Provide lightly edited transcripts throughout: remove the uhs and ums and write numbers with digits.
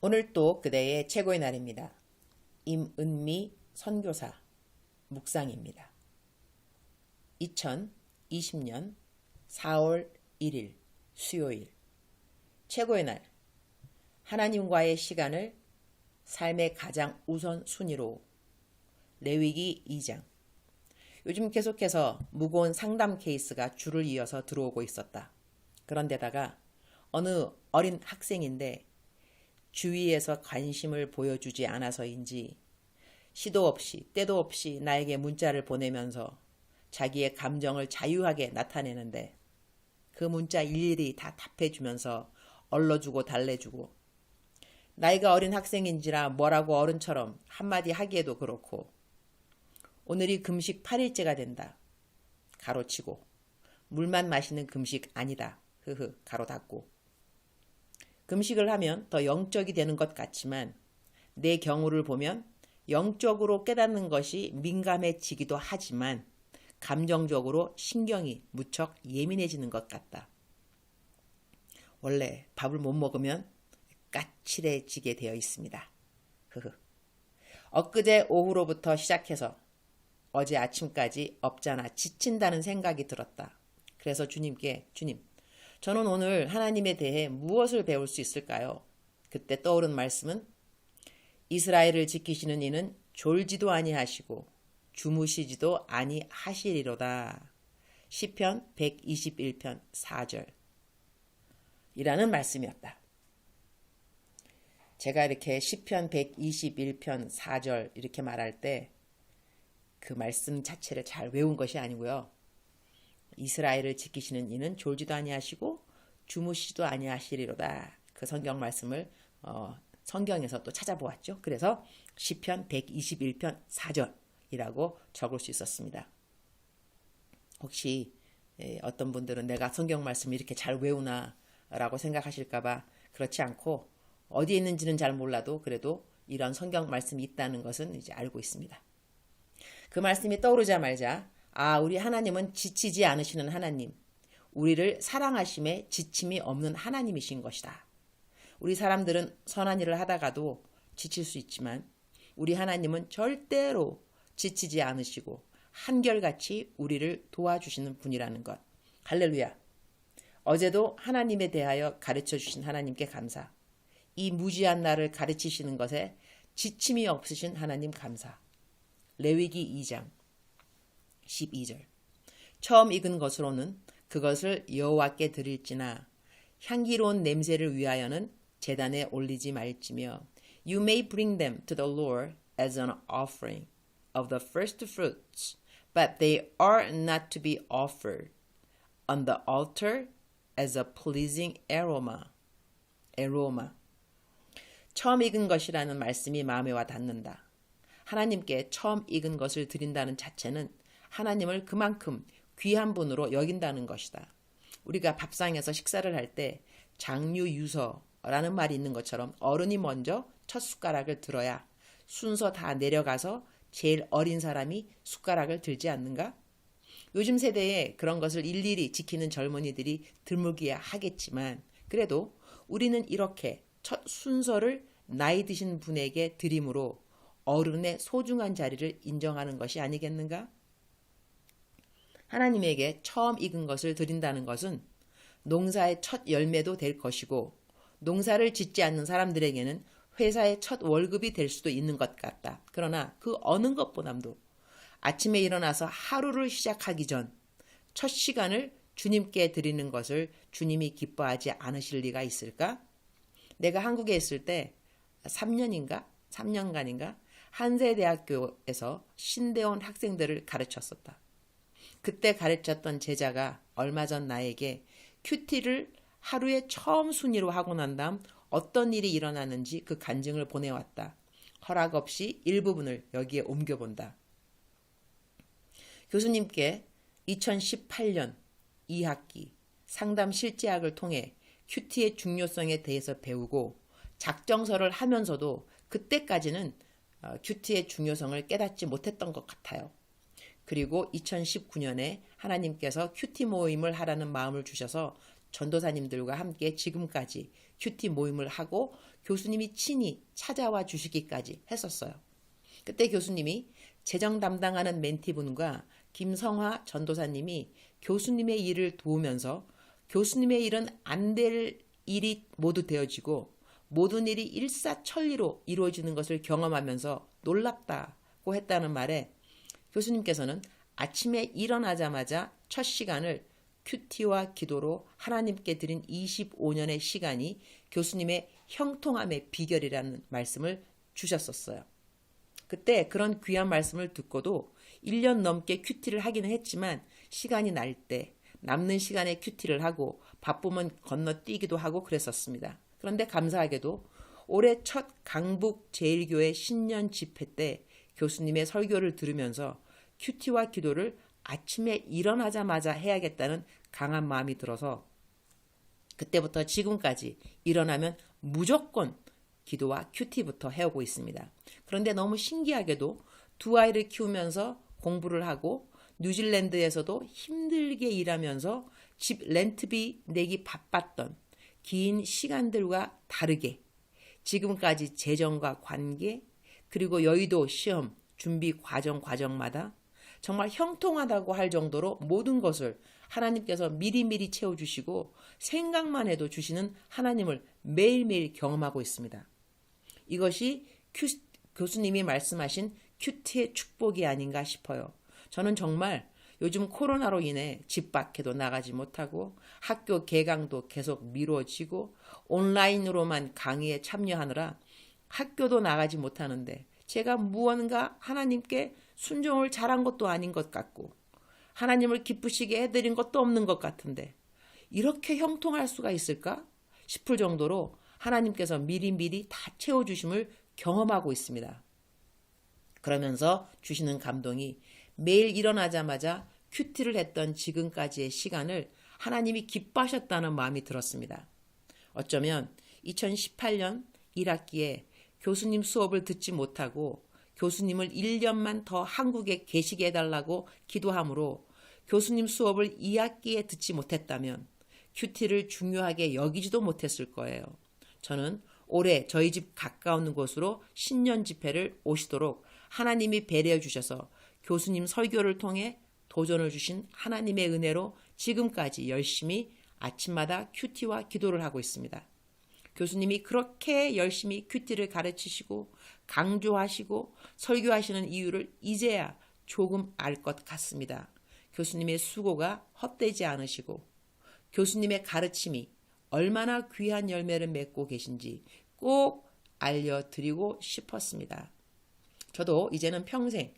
오늘 또 그대의 최고의 날입니다. 임은미 선교사 묵상입니다. 2020년 4월 1일 수요일 최고의 날 하나님과의 시간을 삶의 가장 우선순위로 레위기 2장 요즘 계속해서 무거운 상담 케이스가 줄을 이어서 들어오고 있었다. 그런데다가 어느 어린 학생인데 주위에서 관심을 보여주지 않아서인지 시도 없이 때도 없이 나에게 문자를 보내면서 자기의 감정을 자유하게 나타내는데 그 문자 일일이 다 답해주면서 얼러주고 달래주고 나이가 어린 학생인지라 뭐라고 어른처럼 한마디 하기에도 그렇고 오늘이 금식 8일째가 된다. 가로치고 물만 마시는 금식 아니다. 가로 닫고 금식을 하면 더 영적이 되는 것 같지만 내 경우를 보면 영적으로 깨닫는 것이 민감해지기도 하지만 감정적으로 신경이 무척 예민해지는 것 같다. 원래 밥을 못 먹으면 까칠해지게 되어 있습니다. 엊그제 오후로부터 시작해서 어제 아침까지 업자나 지친다는 생각이 들었다. 그래서 주님께 주님, 저는 오늘 하나님에 대해 무엇을 배울 수 있을까요? 그때 떠오른 말씀은 이스라엘을 지키시는 이는 졸지도 아니하시고 주무시지도 아니하시리로다. 시편 121편 4절 이라는 말씀이었다. 제가 이렇게 시편 121편 4절 이렇게 말할 때 그 말씀 자체를 잘 외운 것이 아니고요. 이스라엘을 지키시는 이는 졸지도 아니하시고 주무시지도 아니하시리로다. 그 성경 말씀을 성경에서 또 찾아보았죠. 그래서 시편 121편 4절이라고 적을 수 있었습니다. 혹시 어떤 분들은 내가 성경 말씀을 이렇게 잘 외우나 라고 생각하실까봐 그렇지 않고 어디에 있는지는 잘 몰라도 그래도 이런 성경 말씀이 있다는 것은 이제 알고 있습니다. 그 말씀이 떠오르자마자 우리 하나님은 지치지 않으시는 하나님, 우리를 사랑하심에 지침이 없는 하나님이신 것이다. 우리 사람들은 선한 일을 하다가도 지칠 수 있지만 우리 하나님은 절대로 지치지 않으시고 한결같이 우리를 도와주시는 분이라는 것. 할렐루야. 어제도 하나님에 대하여 가르쳐 주신 하나님께 감사. 이 무지한 나를 가르치시는 것에 지침이 없으신 하나님 감사. 레위기 2장 12절 처음 익은 것으로는 그것을 여호와께 드릴지나 향기로운 냄새를 위하여는 제단에 올리지 말지며 You may bring them to the Lord as an offering of the first fruits, but they are not to be offered on the altar as a pleasing aroma. 처음 익은 것이라는 말씀이 마음에 와 닿는다. 하나님께 처음 익은 것을 드린다는 자체는 하나님을 그만큼 귀한 분으로 여긴다는 것이다. 우리가 밥상에서 식사를 할 때 장유유서라는 말이 있는 것처럼 어른이 먼저 첫 숟가락을 들어야 순서 다 내려가서 제일 어린 사람이 숟가락을 들지 않는가? 요즘 세대에 그런 것을 일일이 지키는 젊은이들이 드물기야 하겠지만 그래도 우리는 이렇게 첫 순서를 나이 드신 분에게 드림으로 어른의 소중한 자리를 인정하는 것이 아니겠는가? 하나님에게 처음 익은 것을 드린다는 것은 농사의 첫 열매도 될 것이고 농사를 짓지 않는 사람들에게는 회사의 첫 월급이 될 수도 있는 것 같다. 그러나 그 어느 것보다도 아침에 일어나서 하루를 시작하기 전 첫 시간을 주님께 드리는 것을 주님이 기뻐하지 않으실 리가 있을까? 내가 한국에 있을 때 3년간인가 한세대학교에서 신대원 학생들을 가르쳤었다. 그때 가르쳤던 제자가 얼마 전 나에게 큐티를 하루에 처음 순위로 하고 난 다음 어떤 일이 일어나는지 그 간증을 보내왔다. 허락 없이 일부분을 여기에 옮겨본다. 교수님께 2018년 2학기 상담 실제학을 통해 큐티의 중요성에 대해서 배우고 작정서를 하면서도 그때까지는 큐티의 중요성을 깨닫지 못했던 것 같아요. 그리고 2019년에 하나님께서 큐티 모임을 하라는 마음을 주셔서 전도사님들과 함께 지금까지 큐티 모임을 하고 교수님이 친히 찾아와 주시기까지 했었어요. 그때 교수님이 재정 담당하는 멘티분과 김성화 전도사님이 교수님의 일을 도우면서 교수님의 일은 안 될 일이 모두 되어지고 모든 일이 일사천리로 이루어지는 것을 경험하면서 놀랍다고 했다는 말에 교수님께서는 아침에 일어나자마자 첫 시간을 큐티와 기도로 하나님께 드린 25년의 시간이 교수님의 형통함의 비결이라는 말씀을 주셨었어요. 그때 그런 귀한 말씀을 듣고도 1년 넘게 큐티를 하기는 했지만 시간이 날 때 남는 시간에 큐티를 하고 바쁘면 건너뛰기도 하고 그랬었습니다. 그런데 감사하게도 올해 첫 강북 제1교회 신년 집회 때 교수님의 설교를 들으면서 큐티와 기도를 아침에 일어나자마자 해야겠다는 강한 마음이 들어서 그때부터 지금까지 일어나면 무조건 기도와 큐티부터 해오고 있습니다. 그런데 너무 신기하게도 두 아이를 키우면서 공부를 하고 뉴질랜드에서도 힘들게 일하면서 집 렌트비 내기 바빴던 긴 시간들과 다르게 지금까지 재정과 관계 그리고 여의도 시험 준비 과정마다 정말 형통하다고 할 정도로 모든 것을 하나님께서 미리미리 채워주시고 생각만 해도 주시는 하나님을 매일매일 경험하고 있습니다. 이것이 교수님이 말씀하신 큐티의 축복이 아닌가 싶어요. 저는 정말 요즘 코로나로 인해 집 밖에도 나가지 못하고 학교 개강도 계속 미뤄지고 온라인으로만 강의에 참여하느라 학교도 나가지 못하는데 제가 무언가 하나님께 순종을 잘한 것도 아닌 것 같고 하나님을 기쁘시게 해드린 것도 없는 것 같은데 이렇게 형통할 수가 있을까 싶을 정도로 하나님께서 미리미리 다 채워주심을 경험하고 있습니다. 그러면서 주시는 감동이 매일 일어나자마자 큐티를 했던 지금까지의 시간을 하나님이 기뻐하셨다는 마음이 들었습니다. 어쩌면 2018년 1학기에 교수님 수업을 듣지 못하고 교수님을 1년만 더 한국에 계시게 해달라고 기도함으로 교수님 수업을 2학기에 듣지 못했다면 큐티를 중요하게 여기지도 못했을 거예요. 저는 올해 저희 집 가까운 곳으로 신년 집회를 오시도록 하나님이 배려해 주셔서 교수님 설교를 통해 도전을 주신 하나님의 은혜로 지금까지 열심히 아침마다 큐티와 기도를 하고 있습니다. 교수님이 그렇게 열심히 큐티를 가르치시고 강조하시고 설교하시는 이유를 이제야 조금 알 것 같습니다. 교수님의 수고가 헛되지 않으시고 교수님의 가르침이 얼마나 귀한 열매를 맺고 계신지 꼭 알려드리고 싶었습니다. 저도 이제는 평생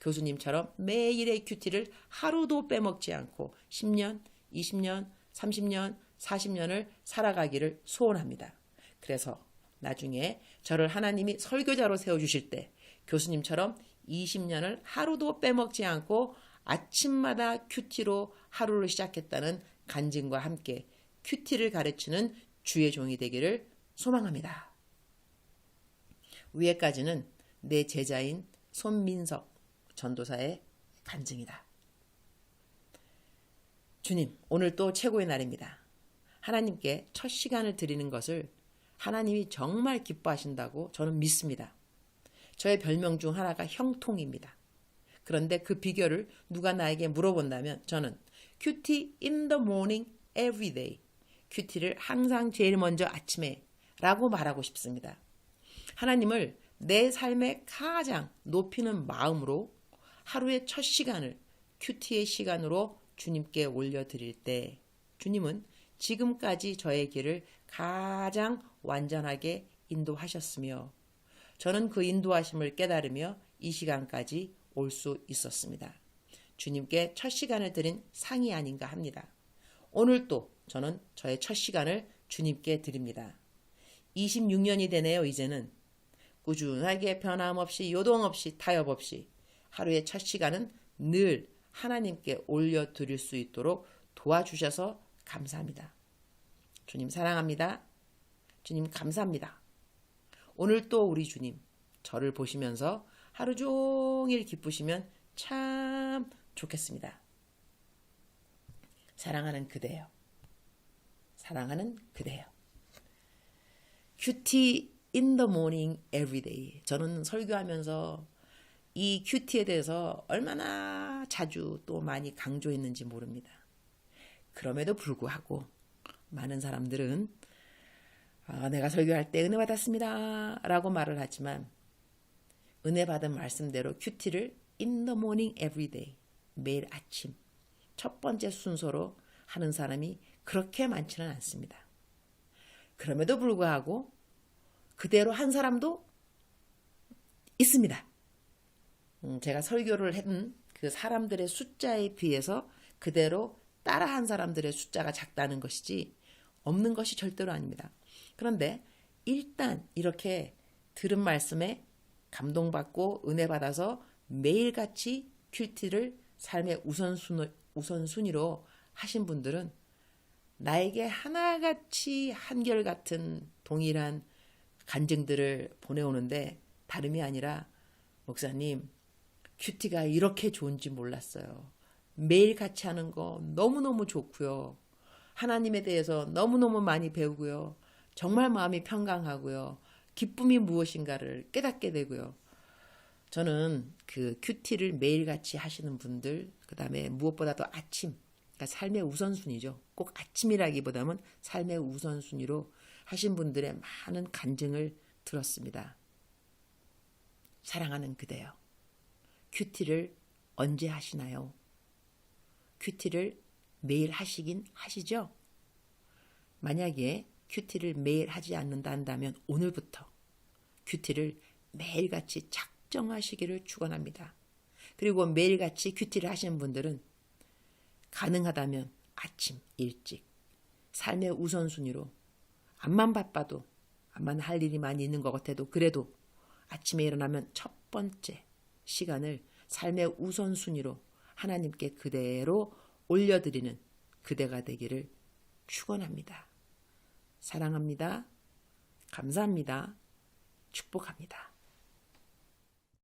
교수님처럼 매일의 큐티를 하루도 빼먹지 않고 10년, 20년, 30년, 40년을 살아가기를 소원합니다. 그래서 나중에 저를 하나님이 설교자로 세워주실 때 교수님처럼 20년을 하루도 빼먹지 않고 아침마다 큐티로 하루를 시작했다는 간증과 함께 큐티를 가르치는 주의 종이 되기를 소망합니다. 위에까지는 내 제자인 손민석 전도사의 간증이다. 주님, 오늘 또 최고의 날입니다. 하나님께 첫 시간을 드리는 것을 하나님이 정말 기뻐하신다고 저는 믿습니다. 저의 별명 중 하나가 형통입니다. 그런데 그 비결을 누가 나에게 물어본다면 저는 큐티 in the morning every day, 큐티를 항상 제일 먼저 아침에 라고 말하고 싶습니다. 하나님을 내 삶의 가장 높이는 마음으로 하루의 첫 시간을 큐티의 시간으로 주님께 올려드릴 때 주님은 지금까지 저의 길을 가장 완전하게 인도하셨으며 저는 그 인도하심을 깨달으며 이 시간까지 올 수 있었습니다. 주님께 첫 시간을 드린 상이 아닌가 합니다. 오늘 또 저는 저의 첫 시간을 주님께 드립니다. 26년이 되네요. 이제는 꾸준하게 변함없이 요동없이 타협 없이 하루의 첫 시간은 늘 하나님께 올려드릴 수 있도록 도와주셔서 감사합니다. 주님 사랑합니다. 주님 감사합니다. 오늘 또 우리 주님 저를 보시면서 하루 종일 기쁘시면 참 좋겠습니다. 사랑하는 그대여. 사랑하는 그대요. 큐티 in the morning every day. 저는 설교하면서 이 큐티에 대해서 얼마나 자주 또 많이 강조했는지 모릅니다. 그럼에도 불구하고 많은 사람들은 내가 설교할 때 은혜 받았습니다 라고 말을 하지만 은혜 받은 말씀대로 큐티를 in the morning every day, 매일 아침 첫 번째 순서로 하는 사람이 그렇게 많지는 않습니다. 그럼에도 불구하고 그대로 한 사람도 있습니다. 제가 설교를 했던 그 사람들의 숫자에 비해서 그대로 따라한 사람들의 숫자가 작다는 것이지 없는 것이 절대로 아닙니다. 그런데 일단 이렇게 들은 말씀에 감동받고 은혜 받아서 매일같이 큐티를 삶의 우선순위로 하신 분들은 나에게 하나같이 한결같은 동일한 간증들을 보내오는데 다름이 아니라 목사님 큐티가 이렇게 좋은지 몰랐어요. 매일 같이 하는 거 너무너무 좋고요. 하나님에 대해서 너무너무 많이 배우고요. 정말 마음이 평강하고요. 기쁨이 무엇인가를 깨닫게 되고요. 저는 그 큐티를 매일같이 하시는 분들, 그 다음에 무엇보다도 아침, 그러니까 삶의 우선순위죠. 꼭 아침이라기보다는 삶의 우선순위로 하신 분들의 많은 간증을 들었습니다. 사랑하는 그대요. 큐티를 언제 하시나요? 큐티를 매일 하시긴 하시죠? 만약에 큐티를 매일 하지 않는다 한다면 오늘부터 큐티를 매일같이 작정하시기를 축원합니다. 그리고 매일같이 큐티를 하시는 분들은 가능하다면 아침 일찍 삶의 우선순위로 암만 바빠도 암만 할 일이 많이 있는 것 같아도 그래도 아침에 일어나면 첫 번째 시간을 삶의 우선순위로 하나님께 그대로 올려드리는 그대가 되기를 축원합니다. 사랑합니다. 감사합니다. 축복합니다.